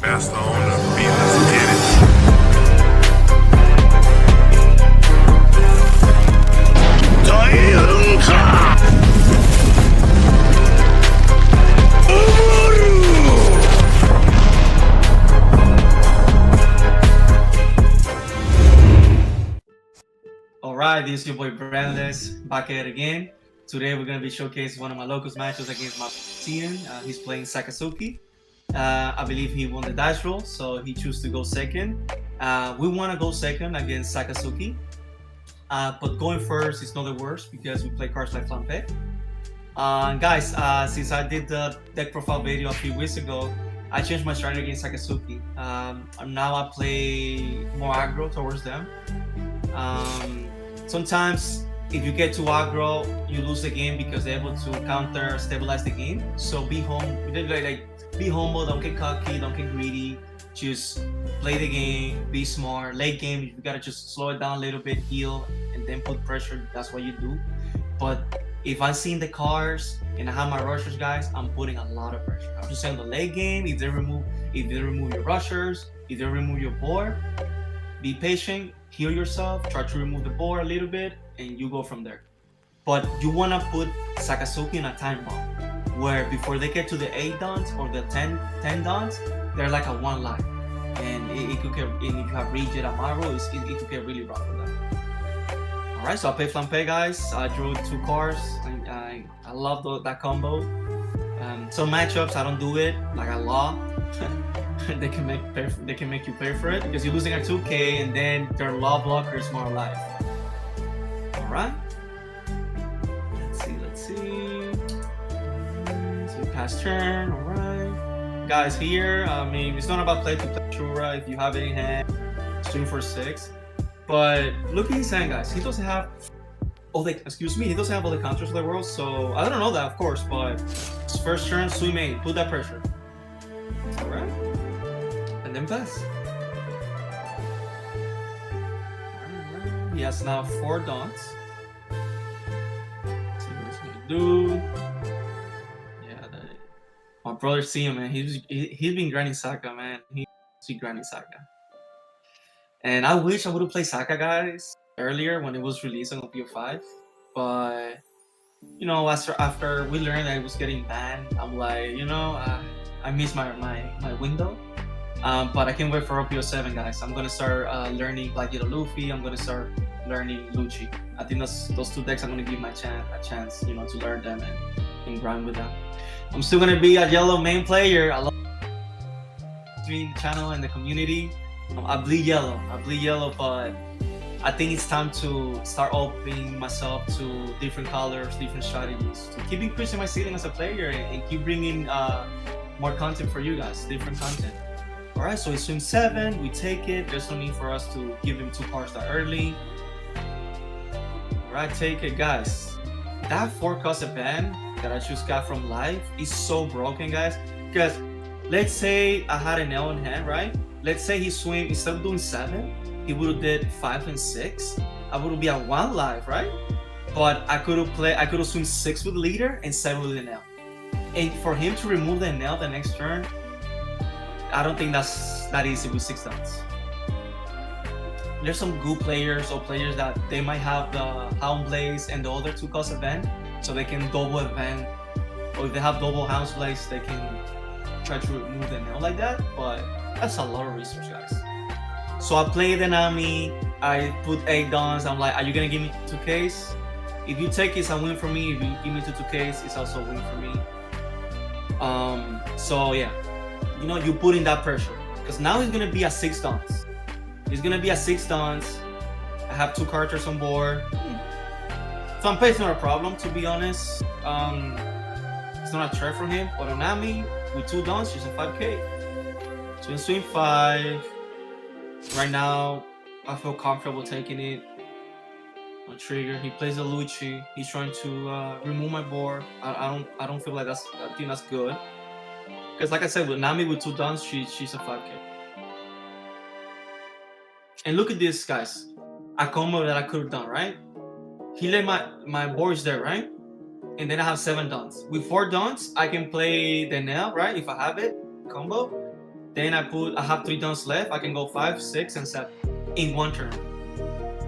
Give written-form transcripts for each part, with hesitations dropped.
Master on the beat, let's get it. Alright, this is your boy Brandless, back at it again. Today we're going to be showcasing one of my locals matches against my team. He's playing Sakazuki. I believe he won the dice roll, so he chose to go second. We want to go second against Sakazuki. But going first is not the worst because we play cards like Flampe. Guys, since I did the deck profile video a few weeks ago, I changed my strategy against Sakazuki. Now I play more aggro towards them. Sometimes if you get too aggro, you lose the game because they're able to counter stabilize the game. So be be humble, don't get cocky, don't get greedy. Just play the game, be smart. Late game, you gotta just slow it down a little bit, heal, and then put pressure. That's what you do. But if I'm seeing the cards and I have my rushers, guys, I'm putting a lot of pressure. I'm just saying the late game, if they remove your rushers, if they remove your board, be patient, heal yourself, try to remove the board a little bit, and you go from there. But you want to put Sakazuki in a time bomb, where before they get to the 8 dons or the 10 dons, they're like a 1 life. And it could get, and if you have Rigid Amaro, it could get really rough for them. Alright, so I play Flampe, guys. I drew 2 cards. I love that combo. Some matchups, I don't do it, like a law. they can make you pay for it because you're losing a 2K and then their law blocker is more alive. Alright. Let's see. So pass turn, alright. Guys, here, I mean, it's not about play to play Shura. If you have it in hand, swing for 6. But look at his hand, guys. He doesn't have he doesn't have all the counters of the world, so I don't know that, of course, but his first turn, swing main, put that pressure. Alright. And then pass. He has now 4 dots. Let's see what he's gonna do. Yeah, my brother see him, man. He's been grinding Saka, man. He's grinding Saka. And I wish I would have played Saka, guys, earlier when it was released on EBO1, but you know, after we learned that it was getting banned, I'm like, you know, I miss my window. But I can't wait for EBO7, guys. I'm gonna start learning Black Yellow Luffy. I'm gonna start learning Lucci. I think those 2 decks I'm gonna give a chance, you know, to learn them and grind with them. I'm still gonna be a yellow main player. I love the channel and the community. I bleed yellow, but I think it's time to start opening myself to different colors, different strategies, to keep increasing my ceiling as a player and keep bringing more content for you guys, different content. All right, so it's swing 7, we take it. There's no need for us to give him 2 cards that early. All right, take it, guys. That 4-cost event that I just got from live is so broken, guys, because let's say I had an Enel in hand, right? Let's say he swing, instead of doing 7, he would have did 5 and 6. I would be at 1 life, right? But I could have swing 6 with leader and 7 with Enel. And for him to remove the Enel the next turn, I don't think that's that easy with 6 dots. There's some good players or players that they might have the Hound Blaze and the other 2-cost event, so they can double event. Or if they have double Hound Blaze, they can try to remove the Enel like that. But that's a lot of research, guys. So I played the Nami, I put 8 dons. I'm like, are you gonna give me 2Ks? If you take it, it's a win for me. If you give me 2Ks, it's also a win for me. So yeah, you know, you put in that pressure. Because now he's gonna be at 6 dons. He's gonna be at 6 dons. I have 2 characters on board. Flampe's not a problem, to be honest. It's not a threat for him. But on Nami, with 2 dons, she's a 5K. So in swing 5, right now, I feel comfortable taking it on trigger. He plays a Lucci. He's trying to remove my board. I don't feel like I think that's good. Because like I said, with Nami with 2 dons, she's a 5K. And look at this, guys. A combo that I could have done, right? He let my boards there, right? And then I have 7 dons. With 4 dons, I can play the Enel, right? If I have it, combo. Then I have 3 downs left. I can go 5, 6, and 7 in one turn.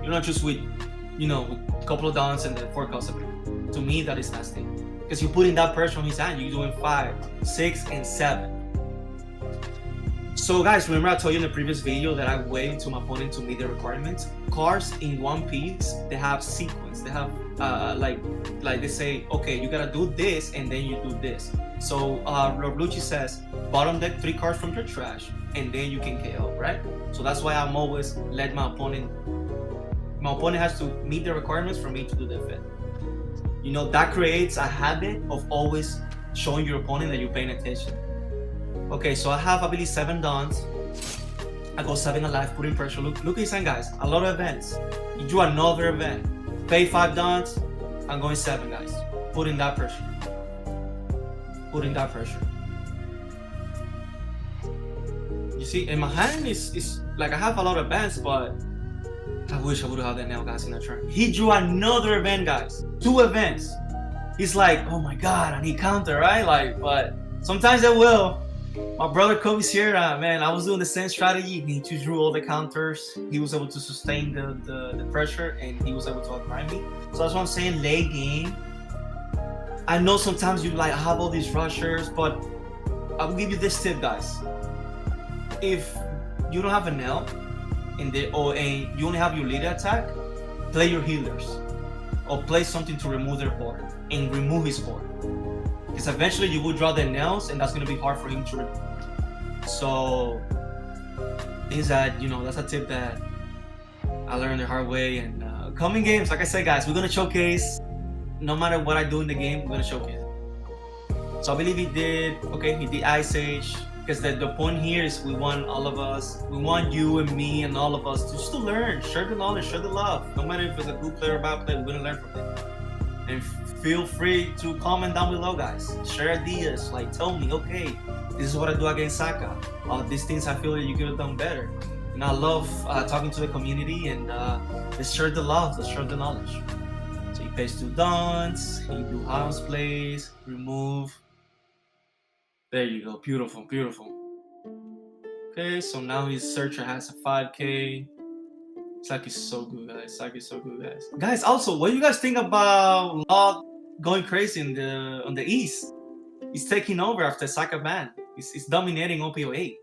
You're not just with, a couple of downs and then 4 cost of it. To me, that is nasty. Because you're putting that pressure on his hand. You're doing 5, 6, and 7. So guys, remember I told you in the previous video that I wait to my opponent to meet the requirements. Cards in one piece, they have sequence. They have like they say, okay, you gotta do this and then you do this. So Roblucci says, bottom deck 3 cards from your trash and then you can KO, right? So that's why I'm always let my opponent has to meet the requirements for me to do the effect. That creates a habit of always showing your opponent that you're paying attention. Okay, so I have, I believe, 7 dons. I go 7 alive, putting pressure. Look at his hand, guys. A lot of events. You do another event. Pay 5 dons. I'm going 7, guys. Putting that pressure. Putting that pressure. You see, in my hand is like I have a lot of events, but I wish I would have that Enel, guys, in that turn. He drew another event, guys. 2 events. He's like, oh my god, I need counter, right? But sometimes I will. My brother Kobe's here, man. I was doing the same strategy. He just drew all the counters. He was able to sustain the pressure, and he was able to outgrind me. So that's what I'm saying. Late game. I know sometimes you have all these rushers, but I will give you this tip, guys. If you don't have an Enel and you only have your leader attack, play your healers or play something to remove their board and remove his board. Because eventually you will draw the nails and that's going to be hard for him to remove. So that's a tip that I learned the hard way. And coming games, like I said, guys, we're going to showcase. No matter what I do in the game, we're going to showcase. So I believe he did Ice Age. Because the point here is we want all of us, we want you and me and all of us just to learn, share the knowledge, share the love. No matter if it's a good player or bad player, we're going to learn from it. And feel free to comment down below, guys. Share ideas. Tell me, okay, this is what I do against Saka. These things I feel that you could have done better. And I love talking to the community and let's share the love, let's share the knowledge. So he pays 2 dons, he do house plays, remove. There you go, beautiful, beautiful. Okay, so now his searcher has a 5k. Saki's so good, guys. Saki's so good, guys. Guys, also, what do you guys think about Law going crazy on the East? He's taking over after Saka ban. He's dominating OPO8.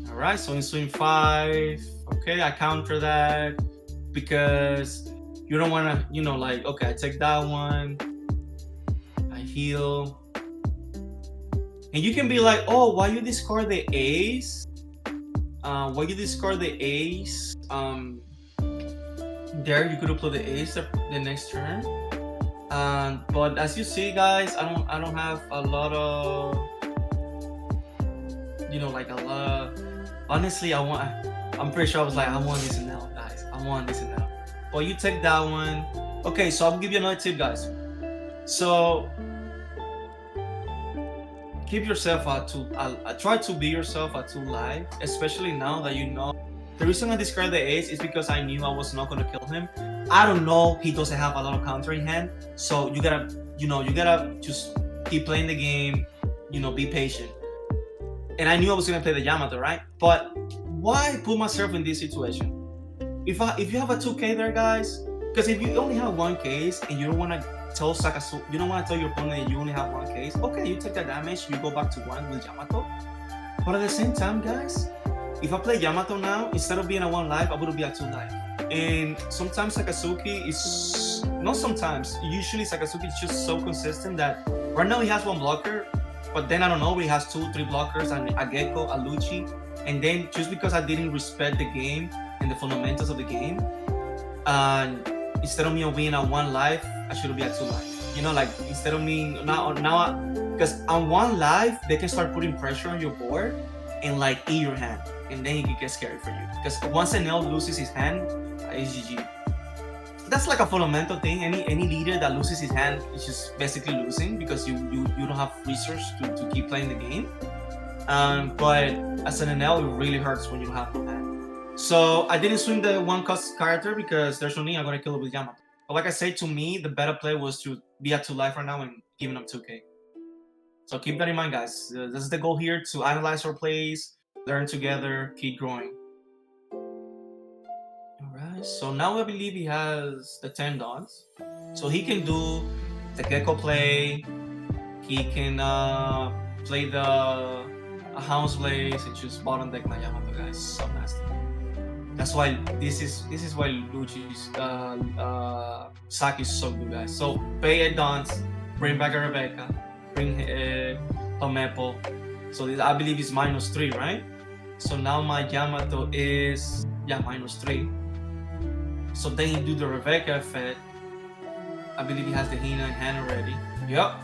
Alright, so in swing 5. Okay, I counter that because you don't want to, okay, I take that one. I heal. And you can be like, oh, why you discard the ace? Why you discard the ace? There you could have played the ace the next turn. But as you see, guys, I don't have a lot of, a lot. Honestly, I'm pretty sure I was like, I want this and now, guys. I want this and now. But you take that one. Okay, so I'll give you another tip, guys. So keep yourself try to be yourself at 2 live, especially now that the reason I discarded the ace is because I knew I was not going to kill him. I don't know, he doesn't have a lot of counter in hand, so you gotta just keep playing the game, be patient. And I knew I was going to play the Yamato, right? But why put myself in this situation? If you have a 2k there, guys, because if you only have 1 case and you don't want to tell Sakazuki, you don't want to tell your opponent that you only have 1 case, okay, you take the damage, you go back to 1 with Yamato. But at the same time, guys, if I play Yamato now, instead of being at 1 life, I would be at 2 life. And sometimes Sakazuki is, not sometimes, usually Sakazuki is just so consistent that right now he has 1 blocker, but then I don't know, he has 2, 3 blockers, and a Gecko, a Lucci, and then just because I didn't respect the game and the fundamentals of the game, and instead of me being at 1 life, I should be at 2 life. Instead of me now, because on 1 life, they can start putting pressure on your board and eat your hand, and then it can get scary for you. Because once Enel loses his hand, it's GG. That's like a fundamental thing. Any leader that loses his hand is just basically losing because you don't have resource to keep playing the game. But as an Enel, it really hurts when you don't have no hand. So I didn't swing the 1 cost character because there's no need. I'm gonna kill it with Yamato. But like I said, to me, the better play was to be at 2 life right now and giving up 2k. So keep that in mind, guys. This is the goal here, to analyze our plays, learn together, keep growing. Alright, so now I believe he has the 10 dots. So he can do the gecko play, he can play the house plays and choose bottom deck my Yamato, guys. So nasty. That's why this is why Luchi's Saki is so good, guys. So pay a dance, bring back a Rebecca, bring Homepo. So this, I believe is -3, right? So now my Yamato is -3. So then he do the Rebecca effect. I believe he has the Hina in hand already. Yup.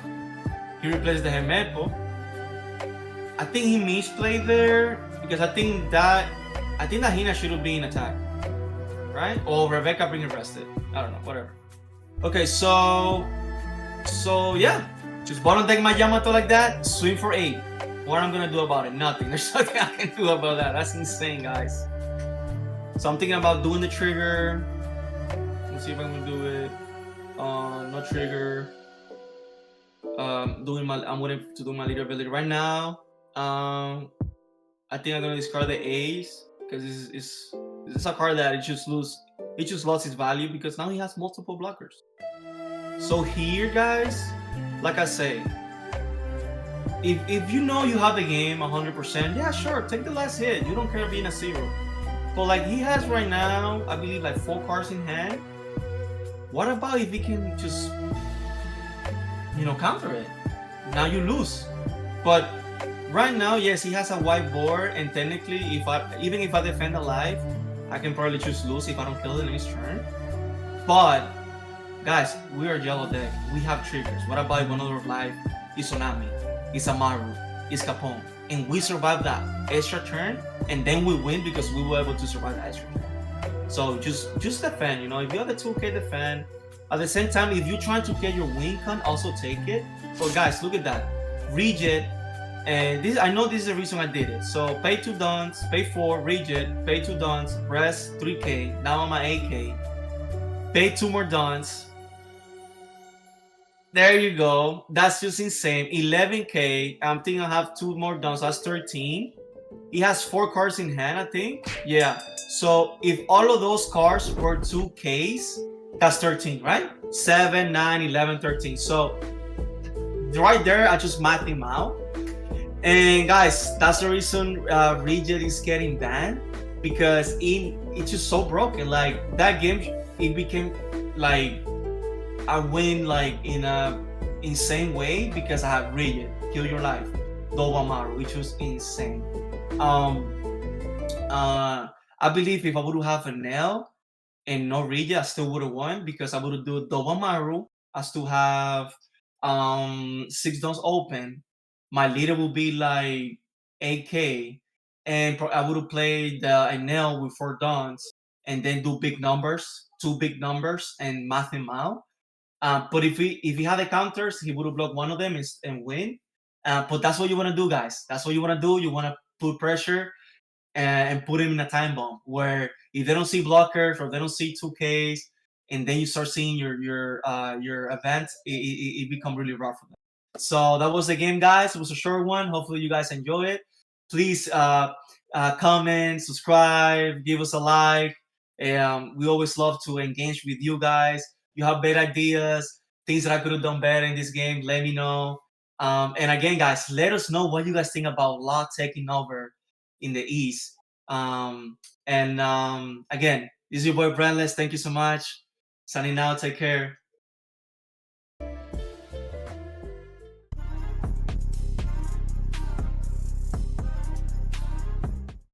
He replaced the Homepo. I think he misplayed there because I think that Hina should be in attack, right? Or Rebecca being arrested. I don't know, whatever. Okay, so yeah, just bottom deck my Yamato like that, swing for 8. What I'm gonna do about it? Nothing. There's nothing I can do about that. That's insane, guys. So I'm thinking about doing the trigger. Let's see if I'm gonna do it. No trigger. I'm waiting to do my leader ability right now. I think I'm gonna discard the Ace because it's a card that it just lost its value because now he has multiple blockers. So here, guys, like I say, if you know you have the game 100%, yeah, sure, take the last hit. You don't care being a 0. But like he has right now, I believe like 4 cards in hand. What about if he can just, counter it? Now you lose. But right now, yes, he has a white board, and technically, even if I defend alive, I can probably just lose if I don't kill it next turn. But guys, we are yellow deck. We have triggers. What about if another life is Tsunami, is Amaru, is Capone, and we survive that extra turn, and then we win because we were able to survive that extra turn. So just defend. If you have the 2K, defend. At the same time, if you're trying to get your win con, also take it. But guys, look at that. Rigid. And this, I know this is the reason I did it. So pay 2 dons, pay 4, rigid, pay 2 dons, rest 3K. Now I'm at 8K. Pay 2 more dons. There you go. That's just insane. 11K. I'm thinking I have 2 more dons. So that's 13. He has 4 cards in hand, I think. Yeah. So if all of those cards were 2Ks, that's 13, right? 7, 9, 11, 13. So right there, I just mapped him out. And guys, that's the reason Rigid is getting banned, because it's just so broken. Like that game, it became like I win like in a insane way because I have Rigid, kill your life, Dobamaru, which was insane. I believe if I would have Enel and no Rigid, I still would have won because I would do Dobamaru. I still have 6 dons open. My leader will be like 8K, and I would have played the Enel with 4 dons and then do big numbers, 2 big numbers, and math him out. But if he had the counters, he would have blocked one of them and win. But that's what you want to do, guys. That's what you want to do. You want to put pressure and put him in a time bomb where if they don't see blockers or they don't see 2Ks, and then you start seeing your event, it become really rough for them. So that was the game, guys. It was a short one. Hopefully you guys enjoy it. Please comment, subscribe, give us a like. We always love to engage with you guys. You have better ideas, things that I could have done better in this game, let me know. And again, guys, let us know what you guys think about Law taking over in the East. Again, this is your boy Brandless. Thank you so much. Signing out. Take care.